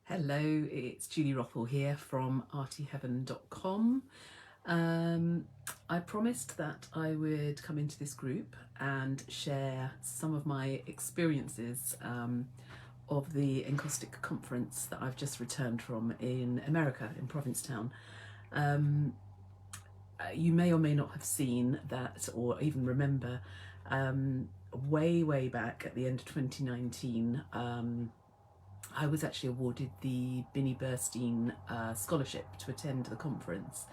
Hello, it's Julie Rothwell here from artyheaven.com. I promised that I would come into this group and share some of my experiences of the Encaustic conference that I've just returned from in America, in Provincetown. You may or may not have seen that or even remember way back at the end of 2019, I was actually awarded the Binnie Burstein scholarship to attend the conference.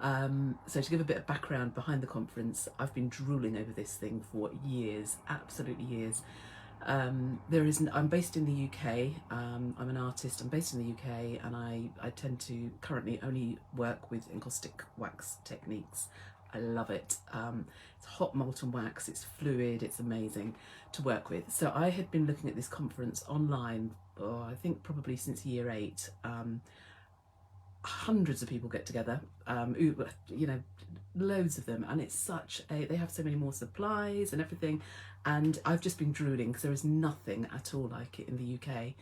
So to give a bit of background behind the conference, I've been drooling over this thing for years, absolutely years. I'm based in the UK, I'm an artist, I'm based in the UK, and I tend to currently only work with encaustic wax techniques. I love it. It's hot molten wax, it's fluid, it's amazing to work with. So I had been looking at this conference online, I think probably since year 8. Hundreds of people get together, loads of them, and it's they have so many more supplies and everything, and I've just been drooling because there is nothing at all like it in the UK.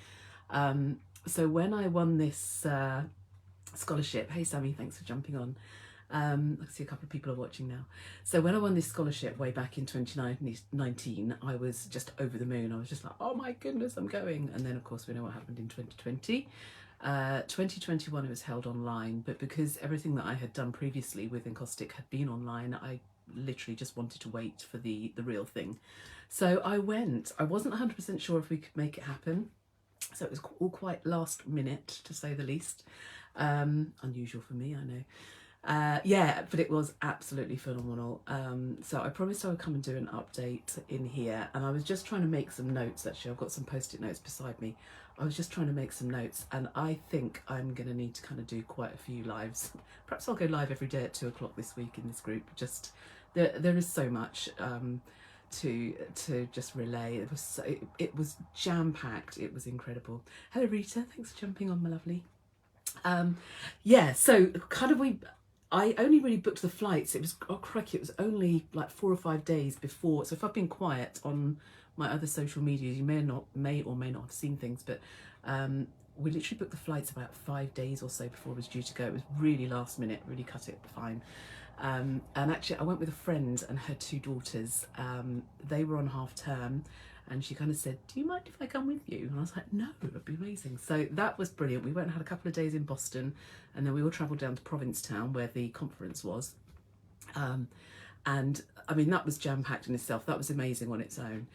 So when I won this scholarship, hey Sammy, thanks for jumping on. I can see a couple of people are watching now. So when I won this scholarship way back in 2019, I was just over the moon. I was just like, oh my goodness, I'm going. And then of course we know what happened in 2020. 2021 it was held online, but because everything that I had done previously with Encaustic had been online, I literally just wanted to wait for the real thing. So I went. I wasn't 100% sure if we could make it happen, so it was all quite last minute, to say the least. Unusual for me, I know. Yeah, but it was absolutely phenomenal. So I promised I would come and do an update in here, and I was just trying to make some notes. Actually, I've got some post-it notes beside me. I was just trying to make some notes, and I think I'm going to need to kind of do quite a few lives. Perhaps I'll go live every day at 2 o'clock this week in this group. Just there is so much to just relay. It was jam-packed. It was incredible. Hello Rita, thanks for jumping on, my lovely. Yeah, so kind of I only really booked the flights. It was, oh crikey, it was only like 4 or 5 days before. So if I've been quiet on my other social medias, you may or may not have seen things, but we literally booked the flights about 5 days or so before it was due to go. It was really last minute, really cut it fine. And actually I went with a friend and her 2 daughters. They were on half term, and she kind of said, do you mind if I come with you? And I was like, no, it would be amazing. So that was brilliant. We went and had a couple of days in Boston, and then we all travelled down to Provincetown where the conference was. And I mean, that was jam-packed in itself. That was amazing on its own.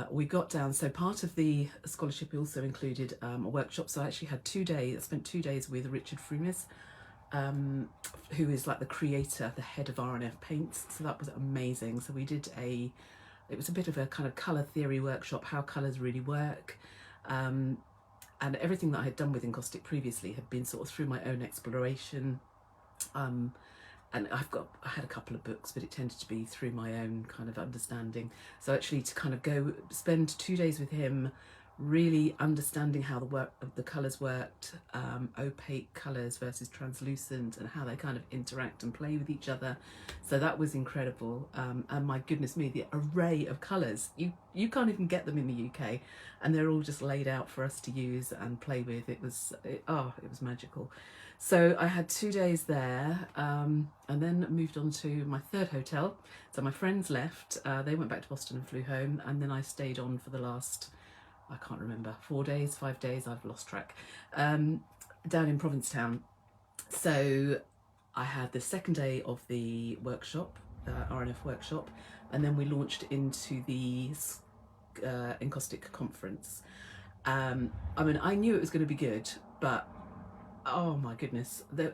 We got down, so part of the scholarship also included a workshop. So I actually had 2 days, I spent 2 days with Richard Frumis, who is like the creator, the head of RNF Paints. So that was amazing. So we did it was a bit of a kind of colour theory workshop, how colours really work. And everything that I had done with Encaustic previously had been sort of through my own exploration. And I had a couple of books, but it tended to be through my own kind of understanding. So actually to kind of go spend 2 days with him, really understanding how the colours worked, opaque colours versus translucent, and how they kind of interact and play with each other. So that was incredible. And my goodness me, the array of colours, you can't even get them in the UK, and they're all just laid out for us to use and play with. It was magical. So I had 2 days there, and then moved on to my 3rd hotel. So my friends left, they went back to Boston and flew home, and then I stayed on for the last, I can't remember, 4 days, 5 days, I've lost track, down in Provincetown. So I had the 2nd day of the workshop, RNF workshop, and then we launched into the Encaustic conference. I mean, I knew it was going to be good, but oh my goodness, there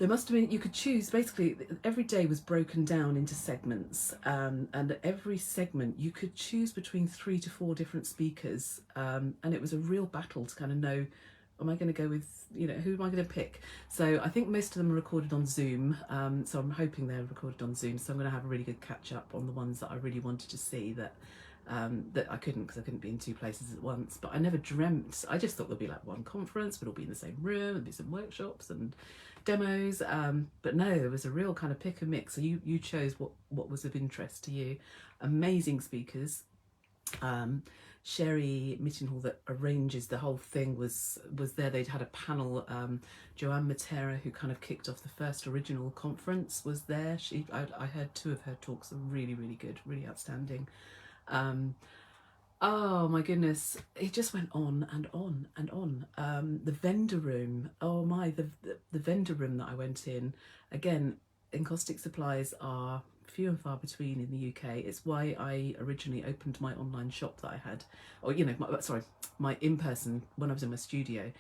must have been, you could choose, basically every day was broken down into segments, and every segment you could choose between 3 to 4 different speakers, and it was a real battle to kind of know, am I going to go with, who am I going to pick? So I think most of them are recorded on Zoom, so I'm hoping they're recorded on Zoom, so I'm going to have a really good catch up on the ones that I really wanted to see that I couldn't, because I couldn't be in 2 places at once. But I never dreamt, I just thought there'd be like one conference, we'd all be in the same room, there'd be some workshops and demos, but no, there was a real kind of pick and mix. So you chose what was of interest to you. Amazing speakers. Sherry Mittenhall that arranges the whole thing was there. They'd had a panel. Joanne Matera, who kind of kicked off the first original conference, was there. I heard 2 of her talks, are really, really good, really outstanding. Oh my goodness, it just went on and on and on. The vendor room, oh my, the vendor room that I went in, again, encaustic supplies are few and far between in the UK. It's why I originally opened my online shop that I had, or my in-person, when I was in my studio.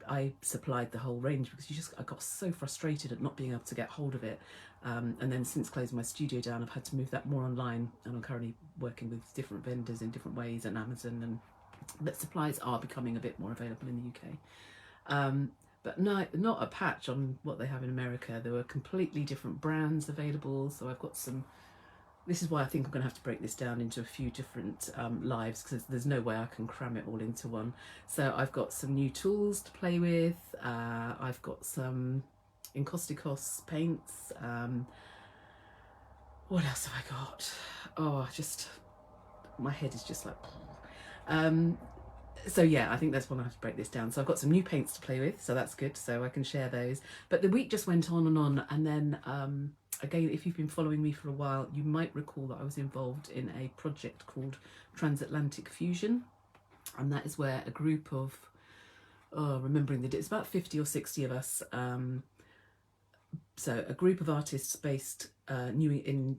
I supplied the whole range because I got so frustrated at not being able to get hold of it. And then since closing my studio down, I've had to move that more online, and I'm currently working with different vendors in different ways, and Amazon, and that supplies are becoming a bit more available in the UK. But no, not a patch on what they have in America. There were completely different brands available, so I've got some. This is why I think I'm going to have to break this down into a few different lives, because there's no way I can cram it all into one. So I've got some new tools to play with. I've got some Encausticos paints. What else have I got? Oh, my head is just like... So yeah, I think that's when I have to break this down. So I've got some new paints to play with, so that's good, so I can share those. But the week just went on, and then again, if you've been following me for a while, you might recall that I was involved in a project called Transatlantic Fusion, and that is where a group of, it's about 50 or 60 of us, so a group of artists based in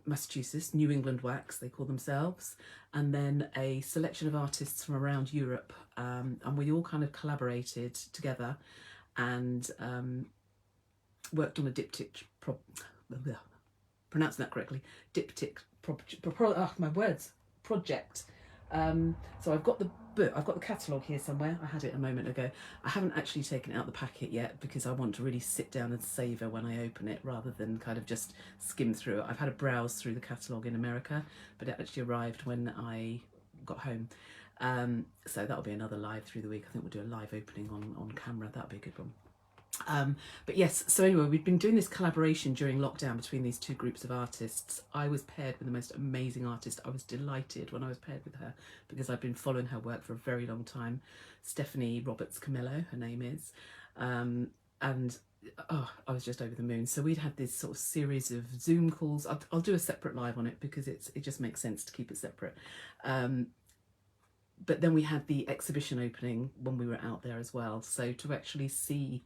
Massachusetts, New England Wax, they call themselves, and then a selection of artists from around Europe, and we all kind of collaborated together and worked on a diptych pronouncing that correctly, project. So I've got the book, I've got the catalogue here somewhere. I had it a moment ago. I haven't actually taken it out the packet yet because I want to really sit down and savour when I open it rather than kind of just skim through it. I've had a browse through the catalogue in America, but it actually arrived when I got home. So that'll be another live through the week. I think we'll do a live opening on camera. That'll be a good one. But yes, so anyway, we've been doing this collaboration during lockdown between these 2 groups of artists. I was paired with the most amazing artist. I was delighted when I was paired with her because I've been following her work for a very long time. Stephanie Roberts Camillo, her name is. And I was just over the moon. So we'd had this sort of series of Zoom calls. I'll do a separate live on it because it just makes sense to keep it separate. But then we had the exhibition opening when we were out there as well. So to actually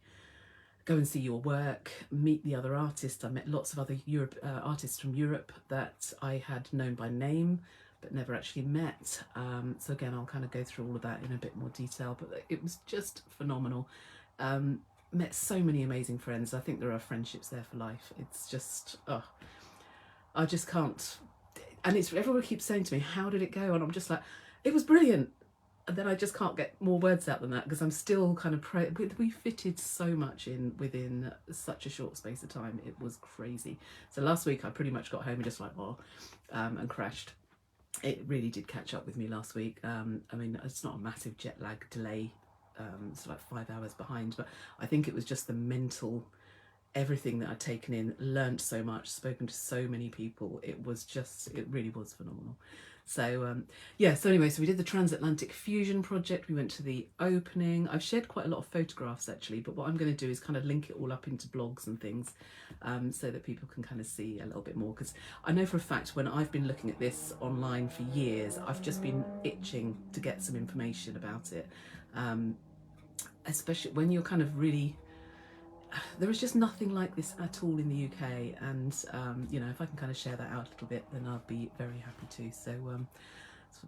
go and see your work, meet the other artists. I met lots of other artists from Europe that I had known by name but never actually met. So again, I'll kind of go through all of that in a bit more detail, but it was just phenomenal. Met so many amazing friends. I think there are friendships there for life. It's just, I just can't. And everyone keeps saying to me, how did it go? And I'm just like, it was brilliant. And then I just can't get more words out than that because I'm still kind of we fitted so much in within such a short space of time. It was crazy. So last week I pretty much got home and just like and crashed. It really did catch up with me last week. I mean, it's not a massive jet lag delay. It's like 5 hours behind, but I think it was just the mental, everything that I'd taken in, learnt so much, spoken to so many people. It really was phenomenal. So so anyway, so we did the Transatlantic Fusion project. We went to the opening. I've shared quite a lot of photographs actually, but what I'm going to do is kind of link it all up into blogs and things, so that people can kind of see a little bit more, because I know for a fact when I've been looking at this online for years, I've just been itching to get some information about it, especially when you're kind of really... There is just nothing like this at all in the UK, and if I can kind of share that out a little bit, then I'll be very happy to. So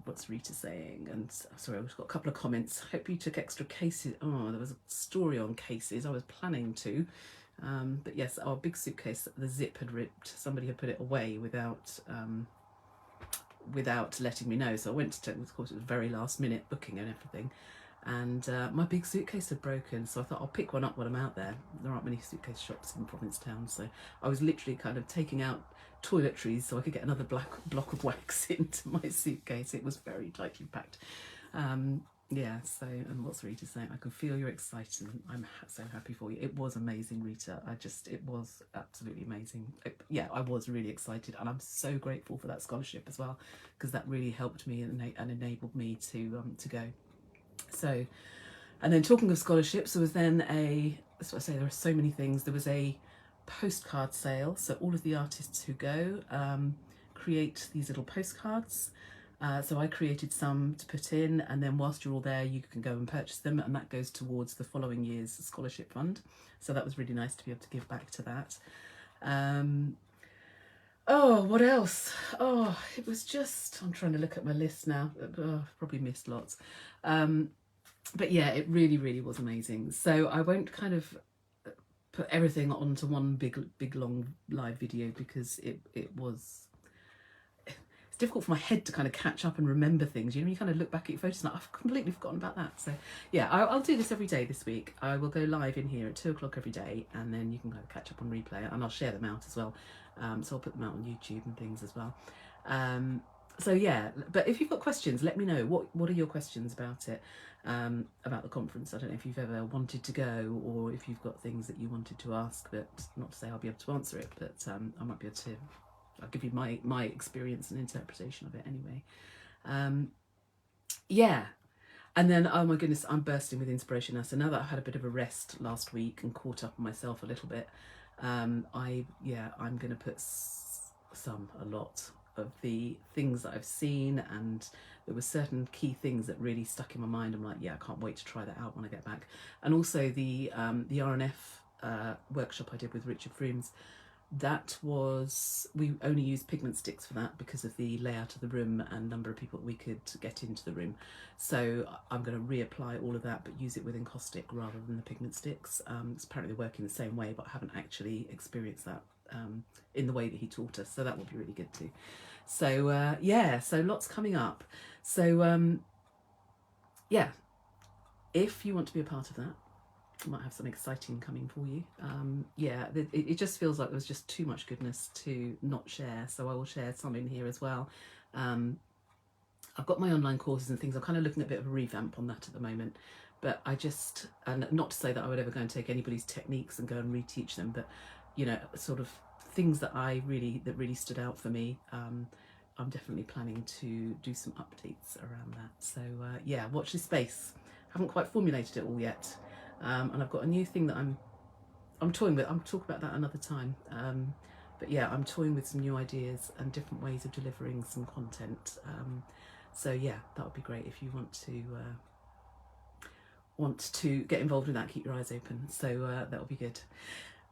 what's Rita saying? And sorry, I've got a couple of comments. Hope you took extra cases. Oh, there was a story on cases. I was planning to, but yes, our big suitcase, the zip had ripped. Somebody had put it away without letting me know. So I went to check. Of course, it was very last minute booking and everything. And my big suitcase had broken, so I thought I'll pick one up when I'm out there. There aren't many suitcase shops in Provincetown, so I was literally kind of taking out toiletries so I could get another block of wax into my suitcase. It was very tightly packed. Yeah, so, and what's Rita saying? I can feel your excitement. I'm so happy for you. It was amazing, Rita. It was absolutely amazing. Yeah, I was really excited, and I'm so grateful for that scholarship as well, because that really helped me and enabled me to go. So, and then talking of scholarships, there was then that's what I say, there are so many things. There was a postcard sale, so all of the artists who go create these little postcards. So I created some to put in, and then whilst you're all there, you can go and purchase them, and that goes towards the following year's scholarship fund. So that was really nice to be able to give back to that. Oh, what else? Oh, it was just, I'm trying to look at my list now. I've probably missed lots. But yeah, it really, really was amazing. So I won't kind of put everything onto one big long live video, because it was, it's difficult for my head to kind of catch up and remember things. You know, you kind of look back at your photos and I've completely forgotten about that. So yeah, I'll do this every day this week. I will go live in here at 2 o'clock every day, and then you can kind of catch up on replay, and I'll share them out as well. So I'll put them out on YouTube and things as well. So yeah, but if you've got questions, let me know. What are your questions about it, about the conference? I don't know if you've ever wanted to go, or if you've got things that you wanted to ask, but not to say I'll be able to answer it, but I might be able to. I'll give you my experience and interpretation of it anyway. Yeah, and then, oh my goodness, I'm bursting with inspiration now. So now that I've had a bit of a rest last week and caught up on myself a little bit, I'm going to put a lot of the things that I've seen, and there were certain key things that really stuck in my mind. I'm like, yeah, I can't wait to try that out when I get back. And also the RNF workshop I did with Richard Frooms. That was, we only used pigment sticks for that because of the layout of the room and number of people that we could get into the room. So I'm going to reapply all of that, but use it with Encaustic rather than the pigment sticks. It's apparently working the same way, but I haven't actually experienced that in the way that he taught us. So that will be really good too. So yeah, so lots coming up. So yeah, if you want to be a part of that, I might have something exciting coming for you. Yeah, it just feels like there's just too much goodness to not share, so I will share some in here as well. I've got my online courses and things. I'm kind of looking at a bit of a revamp on that at the moment, but and not to say that I would ever go and take anybody's techniques and go and reteach them, but you know, sort of things that really stood out for me. I'm definitely planning to do some updates around that. So yeah, watch this space. Haven't quite formulated it all yet. And I've got a new thing that I'm toying with. I'll talk about that another time. But yeah, I'm toying with some new ideas and different ways of delivering some content. So yeah, that would be great if you want to get involved in that. Keep your eyes open. So that will be good.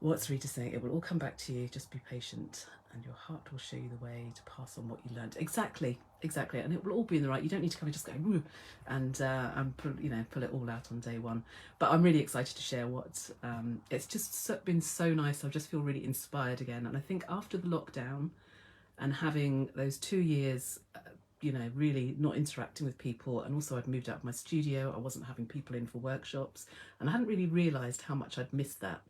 What's Rita saying? It will all come back to you. Just be patient, and your heart will show you the way to pass on what you learned. Exactly, and it will all be in the right. You don't need to come and just go and pull it all out on day one. But I'm really excited to share what. It's just been so nice. I just feel really inspired again, and I think after the lockdown and having those 2 years, really not interacting with people, and also I'd moved out of my studio. I wasn't having people in for workshops, and I hadn't really realised how much I'd missed that.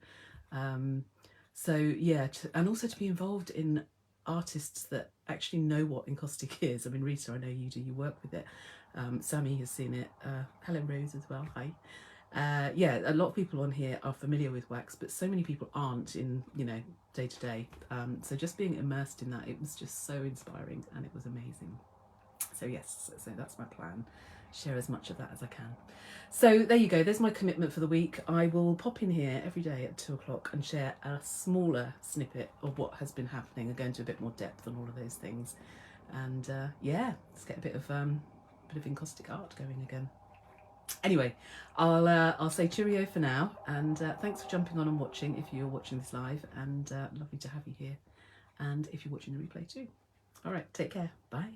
So yeah, and also to be involved in artists that actually know what Encaustic is. I mean, Rita, I know you do, you work with it. Sammy has seen it. Hello Rose as well, hi. Yeah, a lot of people on here are familiar with wax, but so many people aren't in, day to day. So just being immersed in that, it was just so inspiring, and it was amazing. So yes, so that's my plan. Share as much of that as I can. So there you go, there's my commitment for the week. I will pop in here every day at 2 o'clock and share a smaller snippet of what has been happening and go into a bit more depth on all of those things. And yeah, let's get a bit of encaustic art going again. Anyway, I'll say cheerio for now, and thanks for jumping on and watching if you're watching this live, and lovely to have you here, and if you're watching the replay too. All right, take care, bye.